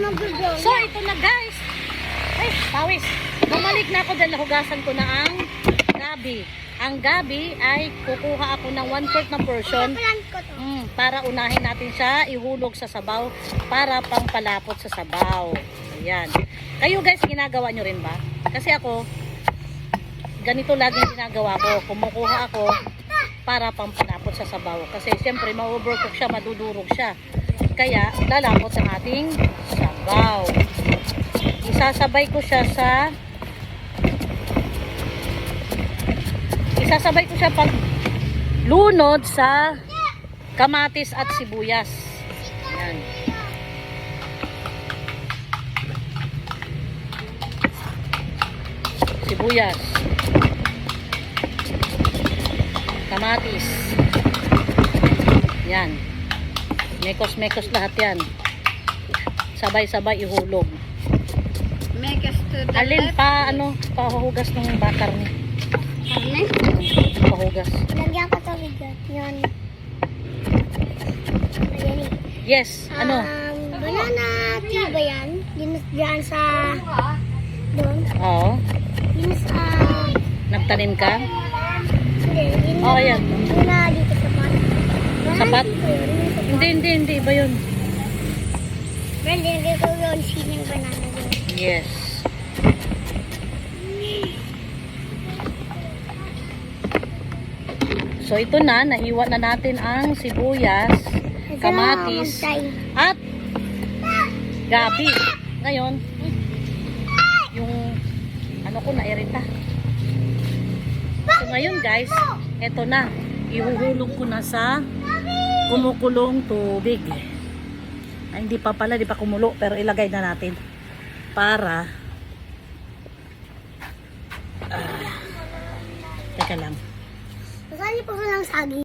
So, ito na guys. Ay, pawis. Bumalik na ako dahil nahugasan ko na ang gabi. Ang gabi ay kukuha ako ng 1/4 na portion para unahin natin siya ihulog sa sabaw para pangpalapot sa sabaw. Ayan. Kayo guys, ginagawa nyo rin ba? Kasi ako, ganito laging ginagawa ko. Kumukuha ako para pangpalapot sa sabaw. Kasi siyempre, ma-overcook siya, madudurog siya. Kaya, lalapot ang ating sabaw. Isasabay ko siya pag lunod sa kamatis at sibuyas. Ayan. Sibuyas. Kamatis. Yan. Mekos-mekos lahat yan. Sabay-sabay ihulog. Mekos to the Alin left. pahugas ng bakar ni. Karne? Pahugas. Lagyan ko to bigat. Yan. Ayan eh. Yes, Banana tea ba yan? Diyan sa... Doon. Oo. Yun sa... Nagtanim ka? Hindi. Yun Oo, yan. Yun na dito sa pot. Sapat? Hindi. Hindi. Iba yun. Well, nilagay ko yun sining banana doon. Yes. So, ito na. Nahiwa na natin ang sibuyas, kamatis, at gabi. Ngayon, yung ko nairita. So, ngayon guys, eto na. Ihuhulog ko na sa kumukulong tubig. Ay, hindi pa pala, di pa kumulo. Pero ilagay na natin. Para teka lang. Masali po lang sagi.